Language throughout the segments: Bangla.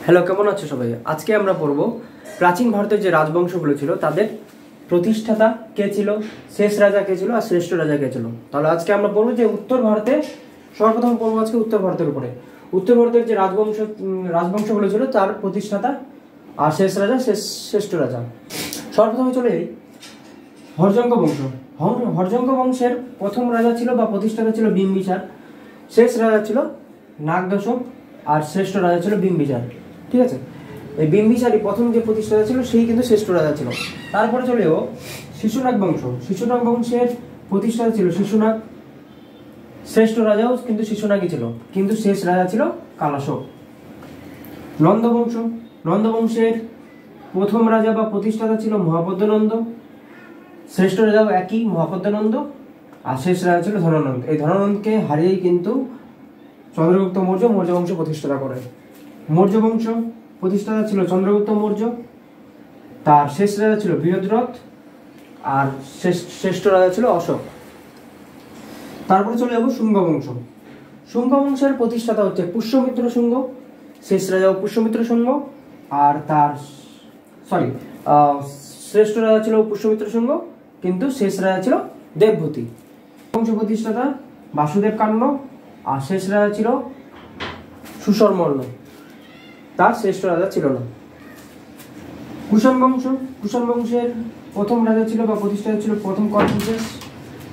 হ্যালো, কেমন আছো সবাই? আজকে আমরা পড়ব প্রাচীন ভারতের যে রাজবংশগুলো ছিল তাদের প্রতিষ্ঠাতা কে ছিল, শেষ রাজা কে ছিল আর শ্রেষ্ঠ রাজা কে ছিল। তাহলে আজকে আমরা পড়বো যে উত্তর ভারতে, সর্বপ্রথম পড়বো আজকে উত্তর ভারতের উপরে। উত্তর ভারতের যে রাজবংশগুলো ছিল তার প্রতিষ্ঠাতা আর শেষ রাজা, শ্রেষ্ঠ রাজা। সর্বপ্রথমে চলে যাই হর্যঙ্ক বংশ। হর্যঙ্ক বংশের প্রথম রাজা ছিল বা প্রতিষ্ঠাতা ছিল বিম্বিসার, শেষ রাজা ছিল নাগদশক আর শ্রেষ্ঠ রাজা ছিল বিম্বিসার। ঠিক আছে, এই বিম্বিসারই প্রথম যে প্রতিষ্ঠাতা ছিল সেই কিন্তু শ্রেষ্ঠ রাজা ছিল। তারপরে চলে যাবো শিশুনাগ বংশ। শিশুনাগ বংশের প্রতিষ্ঠাতা ছিল শিশুনাগ, শ্রেষ্ঠ রাজাও কিন্তু শিশুনাগই ছিল, কিন্তু শেষ রাজা ছিল কালাশক। নন্দ বংশ। নন্দ বংশের প্রথম রাজা বা প্রতিষ্ঠাতা ছিল মহাপদ্মনন্দ, শ্রেষ্ঠ রাজাও একই মহাপদ্মনন্দ, আর শেষ রাজা ছিল ধনানন্দ। এই ধনানন্দকে হারিয়েই কিন্তু চন্দ্রগুপ্ত মৌর্য বংশ প্রতিষ্ঠাতা করে। মৌর্য বংশ প্রতিষ্ঠাতা ছিল চন্দ্রগুপ্ত মৌর্য, তার শেষ রাজা ছিল বৃহদ্রথ আর শ্রেষ্ঠ রাজা ছিল অশোক। তারপরে চলে যাবো শুঙ্গ বংশ। শুঙ্গ বংশের প্রতিষ্ঠাতা হচ্ছে পুষ্যমিত্র শুঙ্গ, শেষ রাজাও পুষ্যমিত্র শুঙ্গ, আর তার শ্রেষ্ঠ রাজা ছিল পুষ্যমিত্র শুঙ্গ, কিন্তু শেষ রাজা ছিল দেবভূতি। বংশ প্রতিষ্ঠাতা বাসুদেব কান্ন, আর শেষ রাজা ছিল সুশর্মর্ণ, তার শ্রেষ্ঠ রাজা ছিল না। কুষাণ বংশ। কুষাণ বংশের প্রথম রাজা ছিল বা প্রতিষ্ঠাতা ছিল প্রথম কনফুসিয়াস,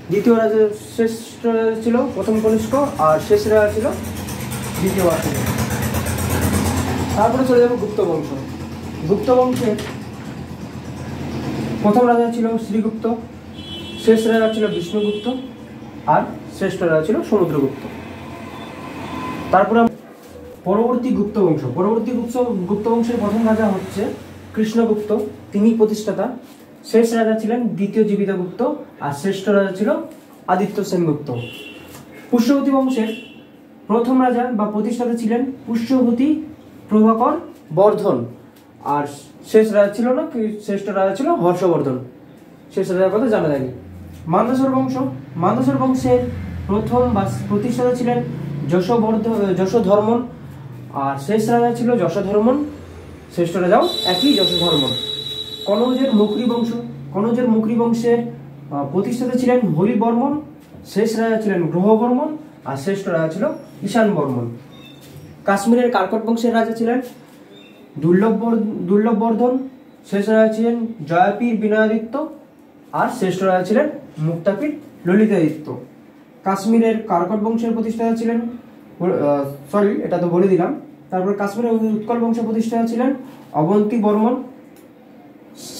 দ্বিতীয় রাজা শ্রেষ্ঠ রাজা ছিল প্রথম কনিষ্ক, আর শেষ রাজা ছিল দ্বিতীয় বাসুদেব। তারপরে চলে যাবো গুপ্ত বংশ। গুপ্ত বংশের প্রথম রাজা ছিল শ্রীগুপ্ত, শেষ রাজা ছিল বিষ্ণুগুপ্ত, আর শ্রেষ্ঠ রাজা ছিল সমুদ্রগুপ্ত। তারপরে পরবর্তী গুপ্ত বংশ। পরবর্তী গুপ্ত বংশের প্রথম রাজা হচ্ছে কৃষ্ণগুপ্ত, তিনি প্রতিষ্ঠাতা, শেষ রাজা ছিলেন দ্বিতীয় জীবিত গুপ্ত, আর শ্রেষ্ঠ রাজা ছিল আদিত্য সেনগুপ্ত। পুষ্যবতী বংশের প্রথম রাজা বা প্রতিষ্ঠাতা ছিলেন পুষ্যবতী প্রভাকর বর্ধন, আর শেষ রাজা ছিল না, শ্রেষ্ঠ রাজা ছিল হর্ষবর্ধন। শেষ রাজার কথা জানা যায়নি। মান্দাসর বংশ। মান্দাসর বংশের প্রথম বা প্রতিষ্ঠাতা ছিলেন যশোধর্মন, আর শেষ রাজা ছিল যশোধর্মন, শ্রেষ্ঠ রাজাও একই যশোধর্মন। কনৌজের মুখরি বংশ। কনৌজের মুখরি বংশের প্রতিষ্ঠাতা ছিলেন হরিবর্মন, শেষ রাজা ছিলেন গ্রহবর্মন, আর শ্রেষ্ঠ রাজা ছিল ঈশান বর্মন। কাশ্মীরের কার্কট বংশের রাজা ছিলেন দুর্লভবর্ধন, শেষ রাজা ছিলেন জয়াপীর বিনয়াদিত্য, আর শ্রেষ্ঠ রাজা ছিলেন মুক্তাপীর ললিতাদিত্য। কাশ্মীরের কার্কট বংশের প্রতিষ্ঠাতা ছিলেন এটা তো বলে দিলাম। তারপর কাশ্মীরের উৎকল বংশের প্রতিষ্ঠাতা ছিলেন অবন্তী বর্মন,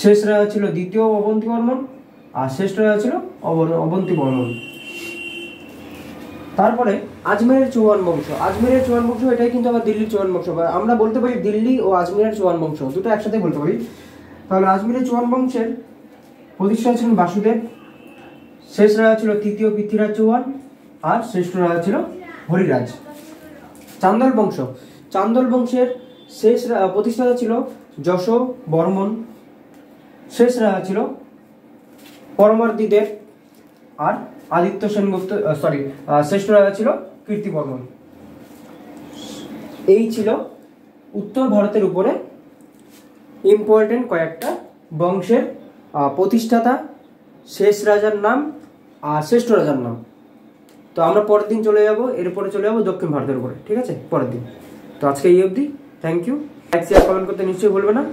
শেষ রাজা ছিল দ্বিতীয় অবন্তী বর্মন, আর শ্রেষ্ঠ রাজা ছিল অবন্তী বর্মন। তারপরে আজমেরের চৌহান বংশ। আজমেরের চৌহান বংশ এটাই কিন্তু আবার দিল্লির চৌহান বংশ, আমরা বলতে পারি দিল্লি ও আজমেরের চৌহান বংশ, দুটো একসাথে বলতে পারি। তাহলে আজমেরের চৌহান বংশের প্রতিষ্ঠাতা ছিলেন বাসুদেব, শেষ রাজা ছিল তৃতীয় পৃথ্বীরাজ চৌহান, আর শ্রেষ্ঠ রাজা ছিল হরিরাজ। চান্দল বংশ। চান্দল বংশের শেষ প্রতিষ্ঠাতা ছিল যশ বর্মন, শেষ রাজা ছিল পরমার্দিদেব, আর আদিত্য সেনগুপ্ত শ্রেষ্ঠ রাজা ছিল কীর্তিবর্মন। এই ছিল উত্তর ভারতের উপরে ইম্পর্টেন্ট কয়েকটা বংশের প্রতিষ্ঠাতা, শেষ রাজার নাম আর শ্রেষ্ঠ রাজার নাম। তো আমরা পরের দিন চলে যাব, এরপরে চলে যাবো দক্ষিণ ভারতের উপরে। ঠিক আছে, পরের দিন। তো আজকে এই অবধি। Thank you. Like share comment করতে নিশ্চয়ই ভুলবে না।